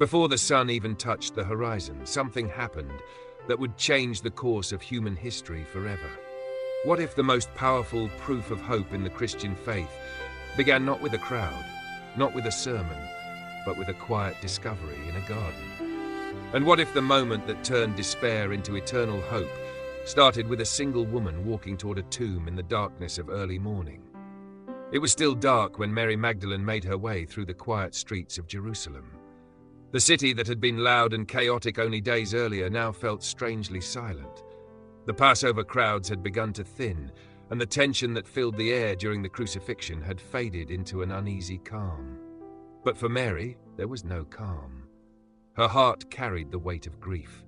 Before the sun even touched the horizon, something happened that would change the course of human history forever. What if the most powerful proof of hope in the Christian faith began not with a crowd, not with a sermon, but with a quiet discovery in a garden? And what if the moment that turned despair into eternal hope started with a single woman walking toward a tomb in the darkness of early morning? It was still dark when Mary Magdalene made her way through the quiet streets of Jerusalem. The city that had been loud and chaotic only days earlier now felt strangely silent. The Passover crowds had begun to thin, and the tension that filled the air during the crucifixion had faded into an uneasy calm. But for Mary, there was no calm. Her heart carried the weight of grief.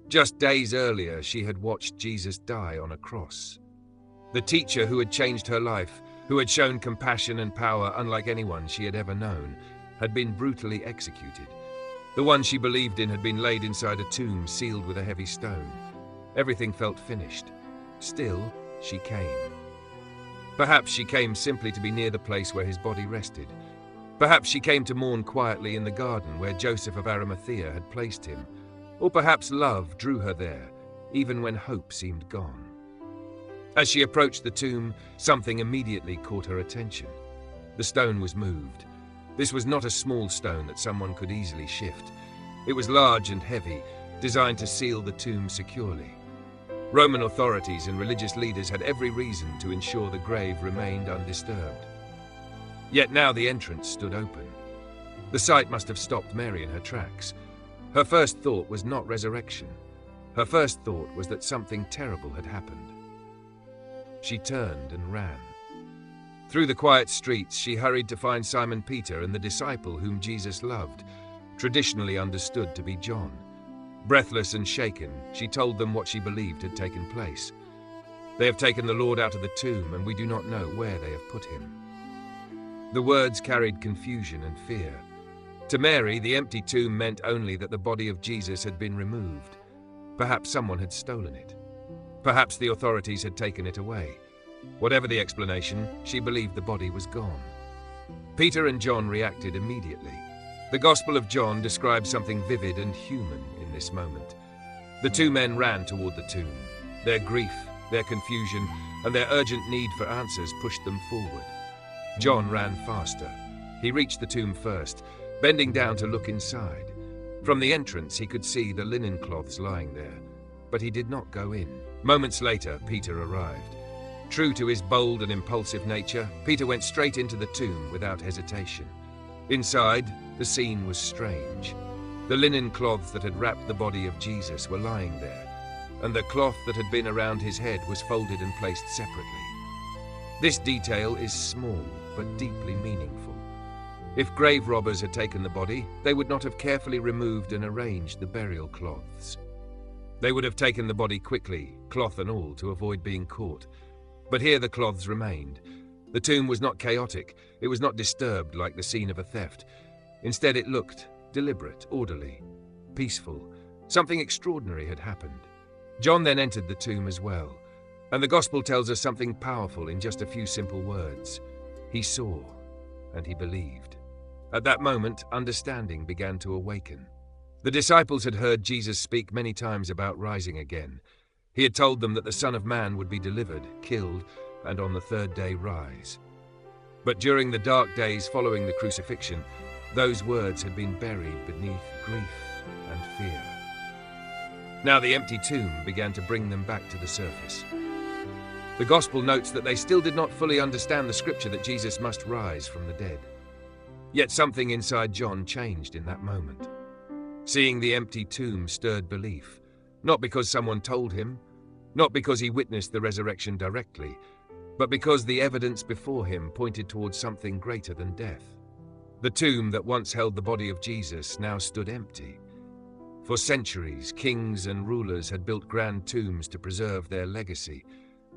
Just days earlier, she had watched Jesus die on a cross. The teacher who had changed her life, who had shown compassion and power unlike anyone she had ever known, had been brutally executed. The one she believed in had been laid inside a tomb sealed with a heavy stone. Everything felt finished. Still, she came. Perhaps she came simply to be near the place where his body rested. Perhaps she came to mourn quietly in the garden where Joseph of Arimathea had placed him. Or perhaps love drew her there, even when hope seemed gone. As she approached the tomb, something immediately caught her attention. The stone was moved. This was not a small stone that someone could easily shift. It was large and heavy, designed to seal the tomb securely. Roman authorities and religious leaders had every reason to ensure the grave remained undisturbed. Yet now the entrance stood open. The sight must have stopped Mary in her tracks. Her first thought was not resurrection. Her first thought was that something terrible had happened. She turned and ran. Through the quiet streets, she hurried to find Simon Peter and the disciple whom Jesus loved, traditionally understood to be John. Breathless and shaken, she told them what she believed had taken place. "They have taken the Lord out of the tomb, and we do not know where they have put him." The words carried confusion and fear. To Mary, the empty tomb meant only that the body of Jesus had been removed. Perhaps someone had stolen it. Perhaps the authorities had taken it away. Whatever the explanation, she believed the body was gone. Peter and John reacted immediately. The Gospel of John describes something vivid and human in this moment. The two men ran toward the tomb. Their grief, their confusion, and their urgent need for answers pushed them forward. John ran faster. He reached the tomb first, bending down to look inside. From the entrance, he could see the linen cloths lying there, but he did not go in. Moments later, Peter arrived. True to his bold and impulsive nature, Peter went straight into the tomb without hesitation. Inside, the scene was strange. The linen cloths that had wrapped the body of Jesus were lying there, and the cloth that had been around his head was folded and placed separately. This detail is small, but deeply meaningful. If grave robbers had taken the body, they would not have carefully removed and arranged the burial cloths. They would have taken the body quickly, cloth and all, to avoid being caught. But here the cloths remained. The tomb was not chaotic. It was not disturbed like the scene of a theft. Instead, it looked deliberate, orderly, peaceful. Something extraordinary had happened. John then entered the tomb as well. And the Gospel tells us something powerful in just a few simple words. He saw, and he believed. At that moment, understanding began to awaken. The disciples had heard Jesus speak many times about rising again. He had told them that the Son of Man would be delivered, killed, and on the third day rise. But during the dark days following the crucifixion, those words had been buried beneath grief and fear. Now the empty tomb began to bring them back to the surface. The Gospel notes that they still did not fully understand the scripture that Jesus must rise from the dead. Yet something inside John changed in that moment. Seeing the empty tomb stirred belief, not because someone told him, not because he witnessed the resurrection directly, but because the evidence before him pointed towards something greater than death. The tomb that once held the body of Jesus now stood empty. For centuries, kings and rulers had built grand tombs to preserve their legacy.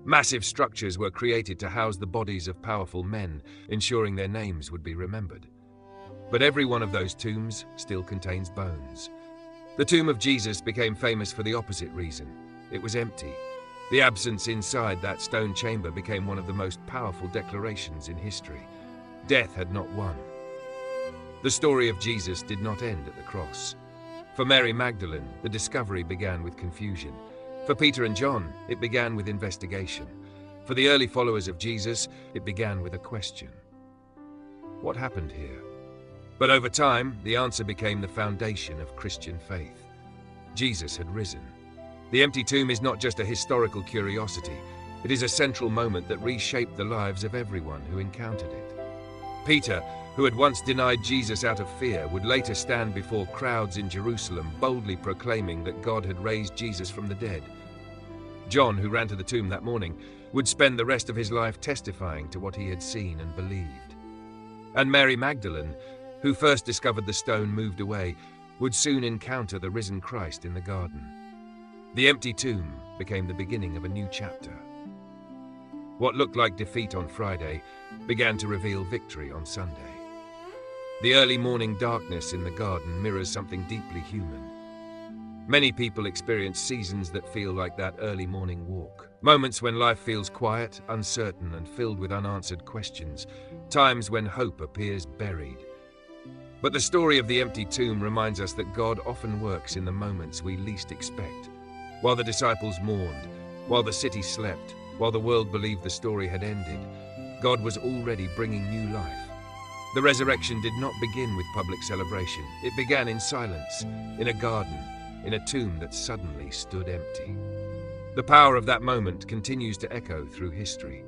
Massive structures were created to house the bodies of powerful men, ensuring their names would be remembered. But every one of those tombs still contains bones. The tomb of Jesus became famous for the opposite reason. It was empty. The absence inside that stone chamber became one of the most powerful declarations in history. Death had not won. The story of Jesus did not end at the cross. For Mary Magdalene, the discovery began with confusion. For Peter and John, it began with investigation. For the early followers of Jesus, it began with a question. What happened here? But over time, the answer became the foundation of Christian faith. Jesus had risen. The empty tomb is not just a historical curiosity. It is a central moment that reshaped the lives of everyone who encountered it. Peter, who had once denied Jesus out of fear, would later stand before crowds in Jerusalem, boldly proclaiming that God had raised Jesus from the dead. John, who ran to the tomb that morning, would spend the rest of his life testifying to what he had seen and believed. And Mary Magdalene, who first discovered the stone moved away, would soon encounter the risen Christ in the garden. The empty tomb became the beginning of a new chapter. What looked like defeat on Friday began to reveal victory on Sunday. The early morning darkness in the garden mirrors something deeply human. Many people experience seasons that feel like that early morning walk. Moments when life feels quiet, uncertain, and filled with unanswered questions. Times when hope appears buried. But the story of the empty tomb reminds us that God often works in the moments we least expect. While the disciples mourned, while the city slept, while the world believed the story had ended, God was already bringing new life. The resurrection did not begin with public celebration. It began in silence, in a garden, in a tomb that suddenly stood empty. The power of that moment continues to echo through history.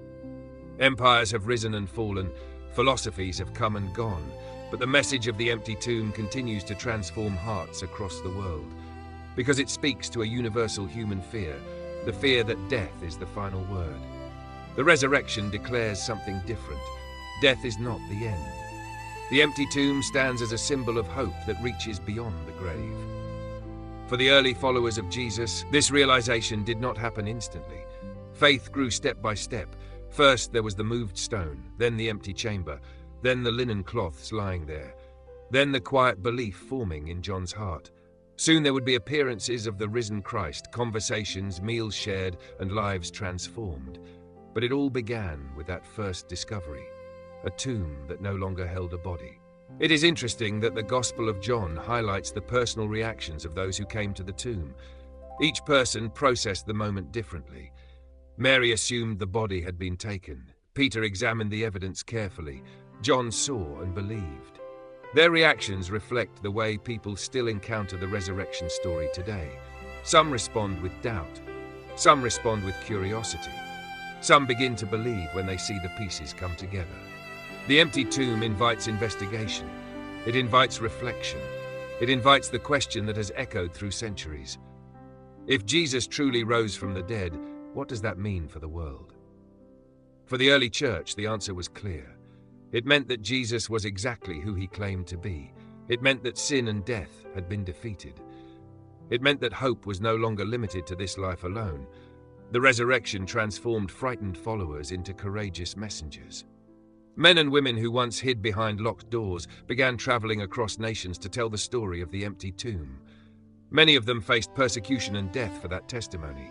Empires have risen and fallen, philosophies have come and gone, but the message of the empty tomb continues to transform hearts across the world, because it speaks to a universal human fear, the fear that death is the final word. The resurrection declares something different. Death is not the end. The empty tomb stands as a symbol of hope that reaches beyond the grave. For the early followers of Jesus, this realization did not happen instantly. Faith grew step by step. First there was the moved stone, then the empty chamber, then the linen cloths lying there, then the quiet belief forming in John's heart. Soon there would be appearances of the risen Christ, conversations, meals shared, and lives transformed. But it all began with that first discovery, a tomb that no longer held a body. It is interesting that the Gospel of John highlights the personal reactions of those who came to the tomb. Each person processed the moment differently. Mary assumed the body had been taken. Peter examined the evidence carefully. John saw and believed. Their reactions reflect the way people still encounter the resurrection story today. Some respond with doubt. Some respond with curiosity. Some begin to believe when they see the pieces come together. The empty tomb invites investigation. It invites reflection. It invites the question that has echoed through centuries. If Jesus truly rose from the dead, what does that mean for the world? For the early church, the answer was clear. It meant that Jesus was exactly who he claimed to be. It meant that sin and death had been defeated. It meant that hope was no longer limited to this life alone. The resurrection transformed frightened followers into courageous messengers. Men and women who once hid behind locked doors began traveling across nations to tell the story of the empty tomb. Many of them faced persecution and death for that testimony,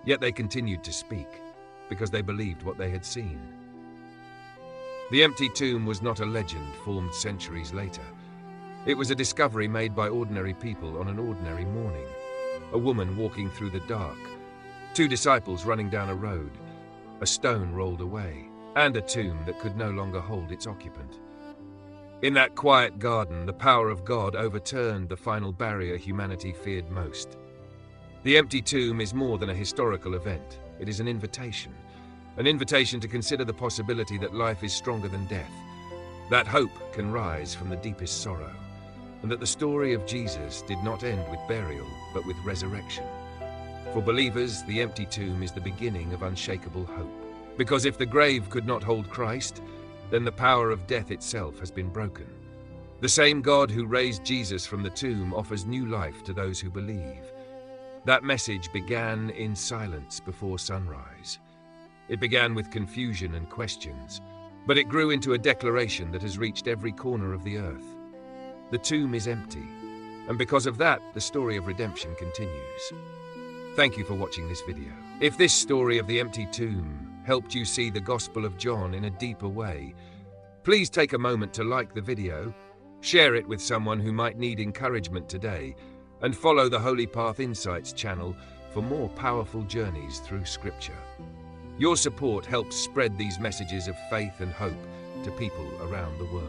yet they continued to speak because they believed what they had seen. The empty tomb was not a legend formed centuries later. It was a discovery made by ordinary people on an ordinary morning. A woman walking through the dark, two disciples running down a road, a stone rolled away, and a tomb that could no longer hold its occupant. In that quiet garden, the power of God overturned the final barrier humanity feared most. The empty tomb is more than a historical event. It is an invitation to consider the possibility that life is stronger than death, that hope can rise from the deepest sorrow, and that the story of Jesus did not end with burial, but with resurrection. For believers, the empty tomb is the beginning of unshakable hope. Because if the grave could not hold Christ, then the power of death itself has been broken. The same God who raised Jesus from the tomb offers new life to those who believe. That message began in silence before sunrise. It began with confusion and questions, but it grew into a declaration that has reached every corner of the earth. The tomb is empty, and because of that, the story of redemption continues. Thank you for watching this video. If this story of the empty tomb helped you see the Gospel of John in a deeper way, please take a moment to like the video, Share it with someone who might need encouragement today, and follow the Holy Path Insights channel for more powerful journeys through Scripture. Your support helps spread these messages of faith and hope to people around the world.